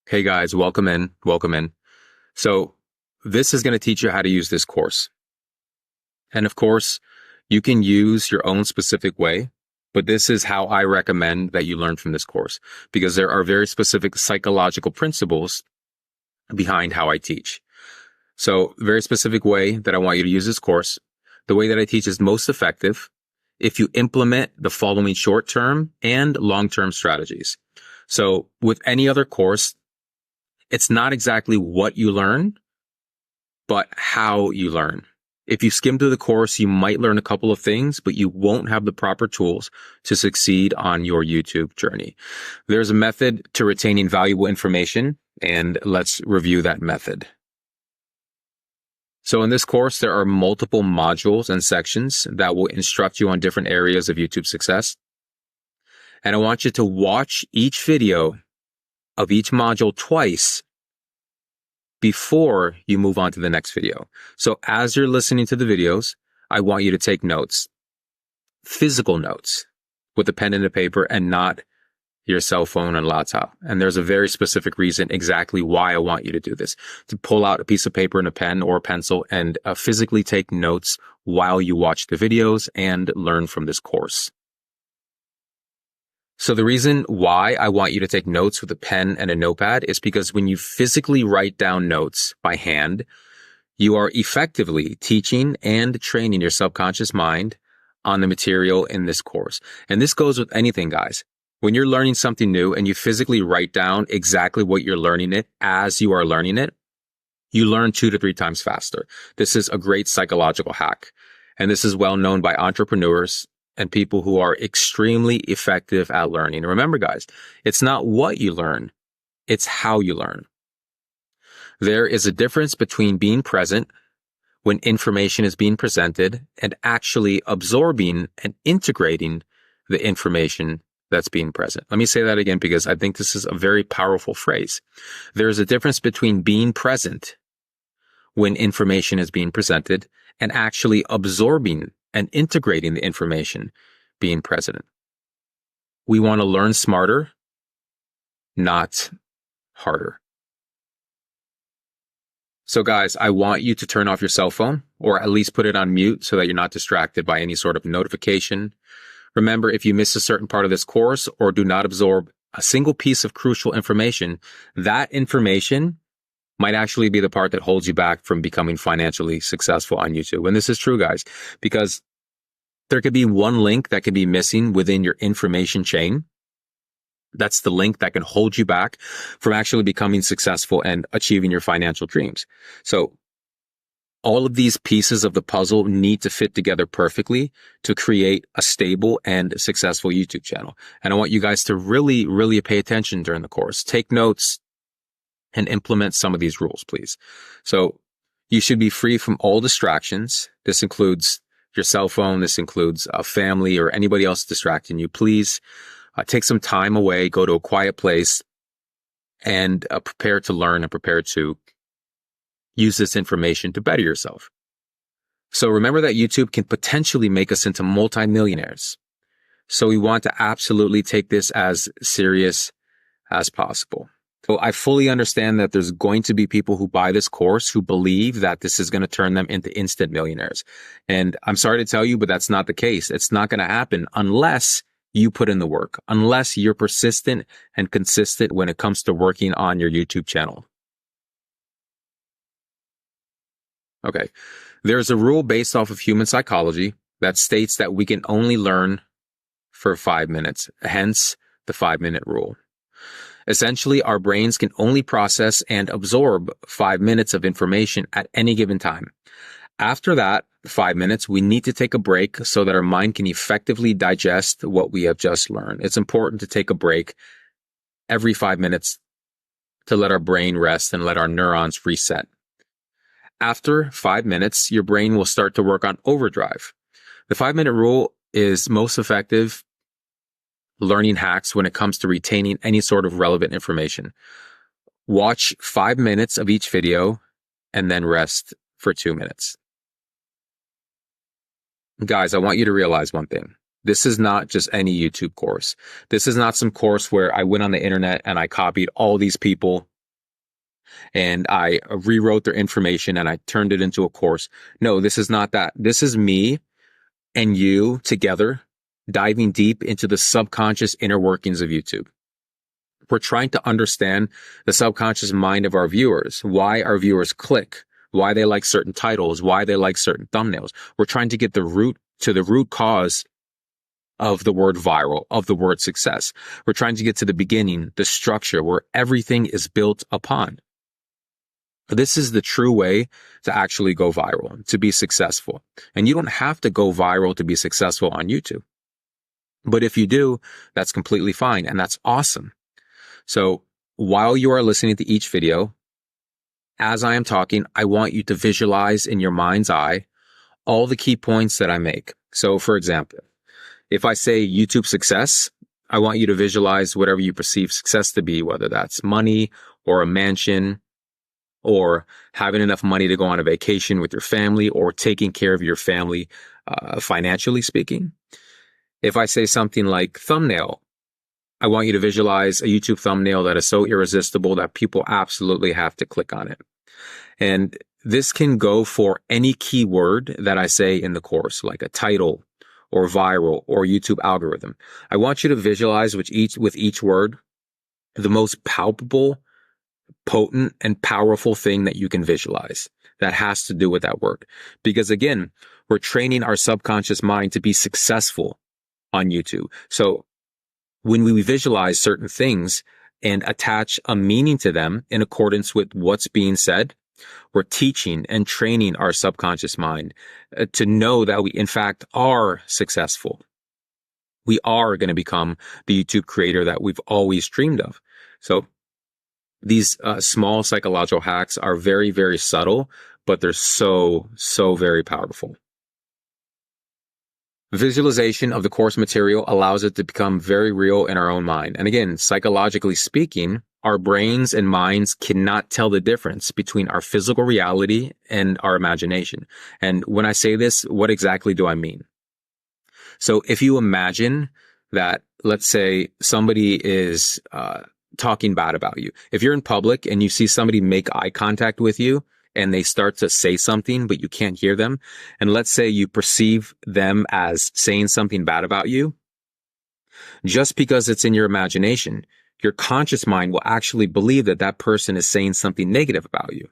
Hey guys, welcome in. Welcome in. So this is going to teach you how to use this course. And of course, you can use your own specific way, but this is how I recommend that you learn from this course because there are very specific psychological principles behind how I teach. So very specific way that I want you to use this course. The way that I teach is most effective if you implement the following short-term and long-term strategies. So with any other course, it's not exactly what you learn, but how you learn. If you skim through the course, you might learn a couple of things, but you won't have the proper tools to succeed on your YouTube journey. There's a method to retaining valuable information, and let's review that method. So in this course, there are multiple modules and sections that will instruct you on different areas of YouTube success. And I want you to watch each video of each module twice before you move on to the next video. So as you're listening to the videos, I want you to take notes, physical notes with a pen and a paper and not your cell phone and laptop. And there's a very specific reason exactly why I want you to do this, to pull out a piece of paper and a pen or a pencil and physically take notes while you watch the videos and learn from this course. So the reason why I want you to take notes with a pen and a notepad is because when you physically write down notes by hand, you are effectively teaching and training your subconscious mind on the material in this course. And this goes with anything, guys. When you're learning something new and you physically write down exactly what you're learning it as you are learning it, you learn 2 to 3 times faster. This is a great psychological hack. And this is well known by entrepreneurs and people who are extremely effective at learning. And remember, guys, it's not what you learn, it's how you learn. There is a difference between being present when information is being presented and actually absorbing and integrating the information that's being present. Let me say that again because I think this is a very powerful phrase. There is a difference between being present when information is being presented and actually absorbing and integrating the information being present. We want to learn smarter, not harder. So guys, I want you to turn off your cell phone or at least put it on mute so that you're not distracted by any sort of notification. Remember, if you miss a certain part of this course or do not absorb a single piece of crucial information, that information might actually be the part that holds you back from becoming financially successful on YouTube. And this is true, guys, because there could be one link that could be missing within your information chain. That's the link that can hold you back from actually becoming successful and achieving your financial dreams. So all of these pieces of the puzzle need to fit together perfectly to create a stable and successful YouTube channel. And I want you guys to really, really pay attention during the course. Take notes and implement some of these rules, please. So you should be free from all distractions. This includes your cell phone. This includes a family or anybody else distracting you. Please take some time away, go to a quiet place, and prepare to learn and prepare to use this information to better yourself. So remember that YouTube can potentially make us into multimillionaires. So we want to absolutely take this as serious as possible. So I fully understand that there's going to be people who buy this course who believe that this is going to turn them into instant millionaires. And I'm sorry to tell you, but that's not the case. It's not going to happen unless you put in the work, unless you're persistent and consistent when it comes to working on your YouTube channel. Okay. There's a rule based off of human psychology that states that we can only learn for 5 minutes, hence the 5-minute rule. Essentially, our brains can only process and absorb 5 minutes of information at any given time. After that 5 minutes, we need to take a break so that our mind can effectively digest what we have just learned. It's important to take a break every 5 minutes to let our brain rest and let our neurons reset. After 5 minutes, your brain will start to work on overdrive. The 5-minute rule is most effective learning hacks when it comes to retaining any sort of relevant information. Watch 5 minutes of each video and then rest for 2 minutes. Guys, I want you to realize one thing. This is not just any YouTube course. This is not some course where I went on the internet and I copied all these people and I rewrote their information and I turned it into a course. No, this is not that. This is me and you together diving deep into the subconscious inner workings of YouTube. We're trying to understand the subconscious mind of our viewers, why our viewers click, why they like certain titles, why they like certain thumbnails. We're trying to get the root cause of the word viral, of the word success. We're trying to get to the beginning, the structure where everything is built upon. This is the true way to actually go viral, to be successful. And you don't have to go viral to be successful on YouTube. But if you do, that's completely fine. And that's awesome. So while you are listening to each video, as I am talking, I want you to visualize in your mind's eye all the key points that I make. So for example, if I say YouTube success, I want you to visualize whatever you perceive success to be, whether that's money or a mansion or having enough money to go on a vacation with your family or taking care of your family, financially speaking. If I say something like thumbnail, I want you to visualize a YouTube thumbnail that is so irresistible that people absolutely have to click on it. And this can go for any keyword that I say in the course, like a title or viral or YouTube algorithm. I want you to visualize with each word the most palpable, potent, and powerful thing that you can visualize that has to do with that word. Because again, we're training our subconscious mind to be successful on YouTube. So when we visualize certain things and attach a meaning to them in accordance with what's being said, we're teaching and training our subconscious mind to know that we, in fact, are successful. We are going to become the YouTube creator that we've always dreamed of. So these small psychological hacks are very, very subtle, but they're so very powerful. Visualization of the course material allows it to become very real in our own mind. And again, psychologically speaking, our brains and minds cannot tell the difference between our physical reality and our imagination. And when I say this, what exactly do I mean? So if you imagine that, let's say somebody is talking bad about you. If you're in public and you see somebody make eye contact with you, and they start to say something, but you can't hear them. And let's say you perceive them as saying something bad about you. Just because it's in your imagination, your conscious mind will actually believe that that person is saying something negative about you.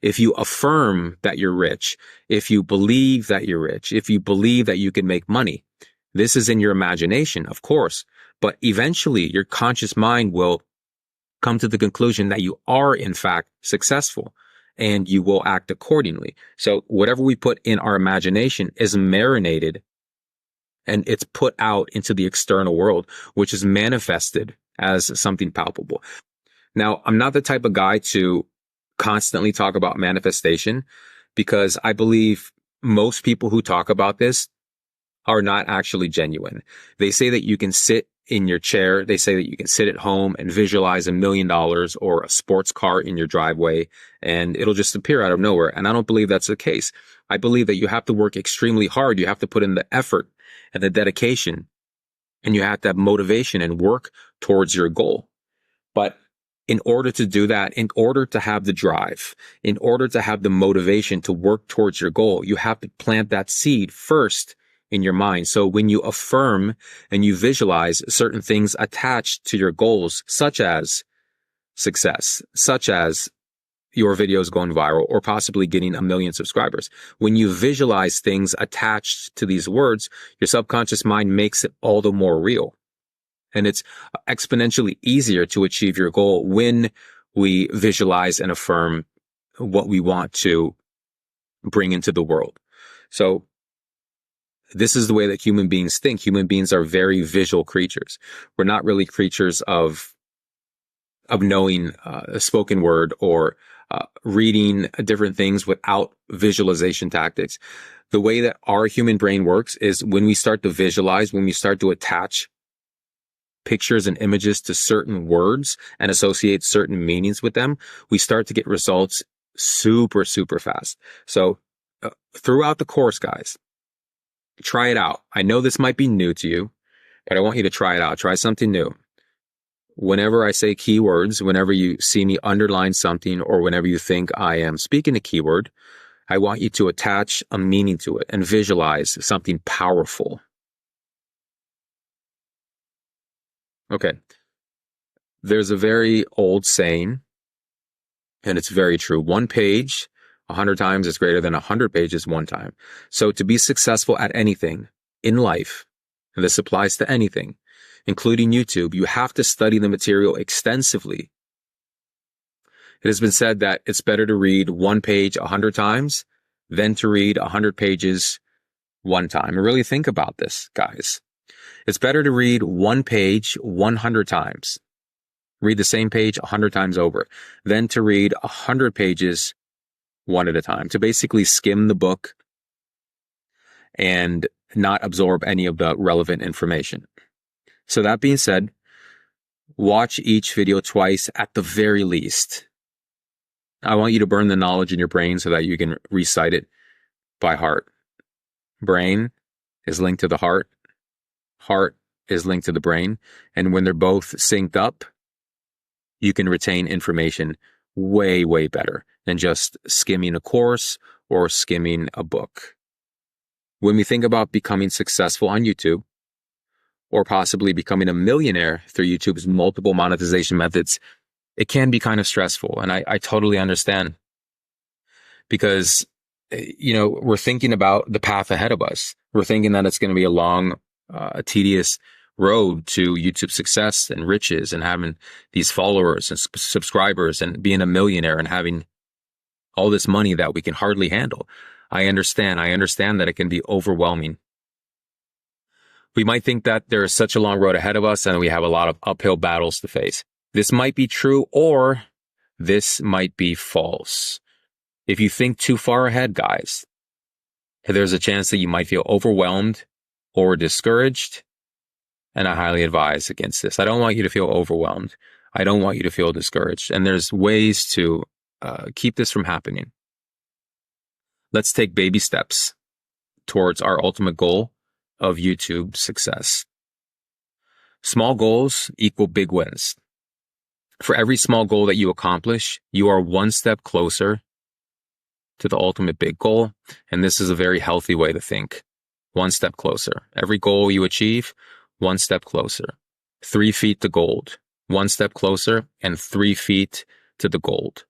If you affirm that you're rich, if you believe that you're rich, if you believe that you can make money, this is in your imagination, of course, but eventually your conscious mind will come to the conclusion that you are in fact successful. And you will act accordingly. So whatever we put in our imagination is marinated and it's put out into the external world, which is manifested as something palpable. Now, I'm not the type of guy to constantly talk about manifestation because I believe most people who talk about this are not actually genuine. They say that you can sit in your chair. They say that you can sit at home and visualize $1 million or a sports car in your driveway and it'll just appear out of nowhere. And I don't believe that's the case. I believe that you have to work extremely hard. You have to put in the effort and the dedication and you have to have motivation and work towards your goal. But in order to do that, in order to have the drive, in order to have the motivation to work towards your goal, you have to plant that seed first in your mind. So when you affirm and you visualize certain things attached to your goals, such as success, such as your videos going viral or possibly getting 1 million subscribers, when you visualize things attached to these words, your subconscious mind makes it all the more real. And it's exponentially easier to achieve your goal when we visualize and affirm what we want to bring into the world. So this is the way that human beings think. Human beings are very visual creatures. We're not really creatures of knowing a spoken word or reading different things without visualization tactics. The way that our human brain works is when we start to visualize, when we start to attach pictures and images to certain words and associate certain meanings with them, we start to get results super fast. So throughout the course, guys, try it out. I know this might be new to you, but I want you to try it out. Try something new. whenever I say keywords, whenever you see me underline something, or whenever you think I am speaking a keyword, I want you to attach a meaning to it and visualize something powerful. Okay. There's a very old saying, and it's very true. One page 100 times is greater than 100 pages one time. So to be successful at anything in life, and this applies to anything, including YouTube, you have to study the material extensively. It has been said that it's better to read one page 100 times than to read 100 pages one time. And really think about this, guys. It's better to read one page 100 times, read the same page 100 times over, than to read 100 pages one at a time, to basically skim the book and not absorb any of the relevant information. So that being said, watch each video twice at the very least. I want you to burn the knowledge in your brain so that you can recite it by heart. Brain is linked to the heart. Heart is linked to the brain. And when they're both synced up, you can retain information way, way better than just skimming a course or skimming a book. When we think about becoming successful on YouTube, or possibly becoming a millionaire through YouTube's multiple monetization methods, it can be kind of stressful. And I totally understand, because, we're thinking about the path ahead of us. We're thinking that it's going to be a long, tedious road to YouTube success and riches, and having these followers and subscribers and being a millionaire and having all this money that we can hardly handle. I understand that it can be overwhelming. We might think that there is such a long road ahead of us and we have a lot of uphill battles to face. This might be true, or this might be false. If you think too far ahead, guys, there's a chance that you might feel overwhelmed or discouraged, and I highly advise against this. I don't want you to feel overwhelmed. I don't want you to feel discouraged, and there's ways to keep this from happening. Let's take baby steps towards our ultimate goal of YouTube success. Small goals equal big wins. For every small goal that you accomplish, you are one step closer to the ultimate big goal. And this is a very healthy way to think. One step closer. Every goal you achieve, one step closer. 3 feet to gold. One step closer and 3 feet to the gold.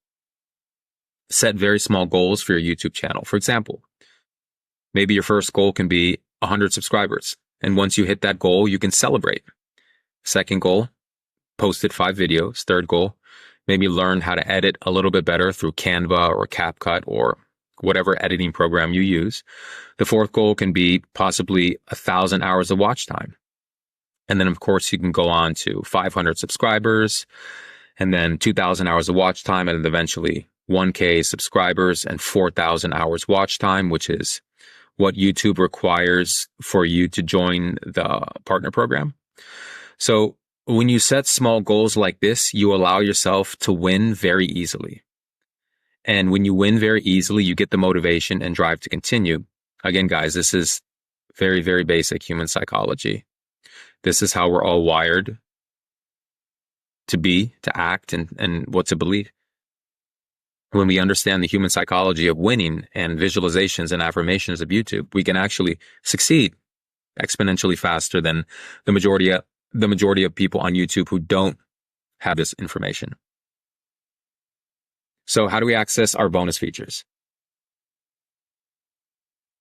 Set very small goals for your YouTube channel. For example, maybe your first goal can be 100 subscribers. And once you hit that goal, you can celebrate. Second goal, posted 5 videos. Third goal, maybe learn how to edit a little bit better through Canva or CapCut or whatever editing program you use. The fourth goal can be possibly 1,000 hours of watch time. And then, of course, you can go on to 500 subscribers, and then 2,000 hours of watch time, and then eventually 1K subscribers and 4,000 hours watch time, which is what YouTube requires for you to join the partner program. So when you set small goals like this, you allow yourself to win very easily. And when you win very easily, you get the motivation and drive to continue. Again, guys, this is very, very basic human psychology. This is how we're all wired to be, to act, and what to believe. When we understand the human psychology of winning and visualizations and affirmations of YouTube, we can actually succeed exponentially faster than the majority of people on YouTube who don't have this information. So how do we access our bonus features?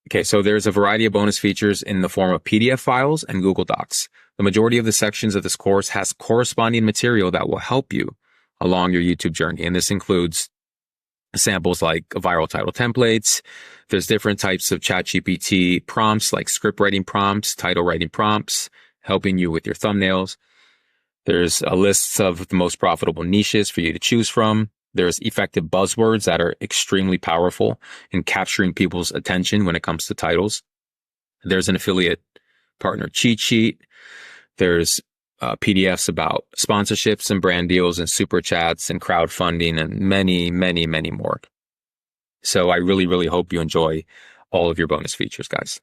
Okay, so there's a variety of bonus features in the form of PDF files and Google Docs. The majority of the sections of this course has corresponding material that will help you along your YouTube journey. And this includes samples like viral title templates. There's different types of ChatGPT prompts like script writing prompts, title writing prompts, helping you with your thumbnails. There's a list of the most profitable niches for you to choose from. There's effective buzzwords that are extremely powerful in capturing people's attention when it comes to titles. There's an affiliate partner cheat sheet. There's PDFs about sponsorships and brand deals and super chats and crowdfunding and many, many, many more. So I really, really hope you enjoy all of your bonus features, guys.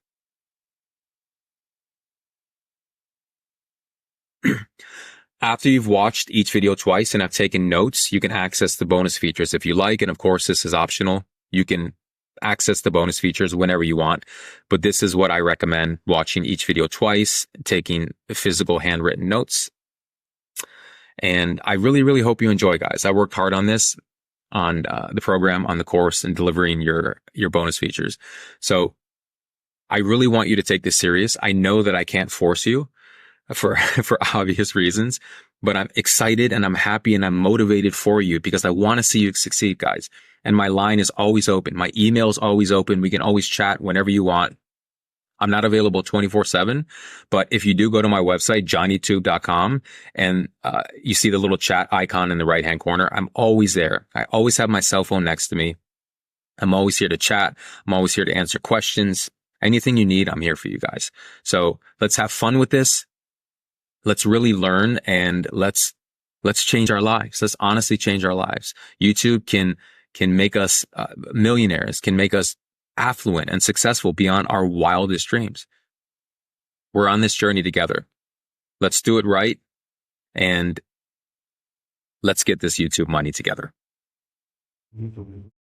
After you've watched each video twice and have taken notes, you can access the bonus features if you like. And of course, this is optional. You can access the bonus features whenever you want. But this is what I recommend: watching each video twice, taking physical handwritten notes. And I really, really hope you enjoy, guys. I worked hard on this, on the program, on the course, and delivering your bonus features. So I really want you to take this serious. I know that I can't force you for obvious reasons, but I'm excited and I'm happy and I'm motivated for you because I want to see you succeed, guys. And my line is always open. My email is always open. We can always chat whenever you want. I'm not available 24/7, but if you do go to my website, johnnyoutube.com, and you see the little chat icon in the right-hand corner, I'm always there. I always have my cell phone next to me. I'm always here to chat. I'm always here to answer questions. Anything you need, I'm here for you guys. So let's have fun with this. Let's really learn, and let's change our lives. Let's honestly change our lives. YouTube can make us millionaires, can make us affluent and successful beyond our wildest dreams. We're on this journey together. Let's do it right, and let's get this YouTube money together.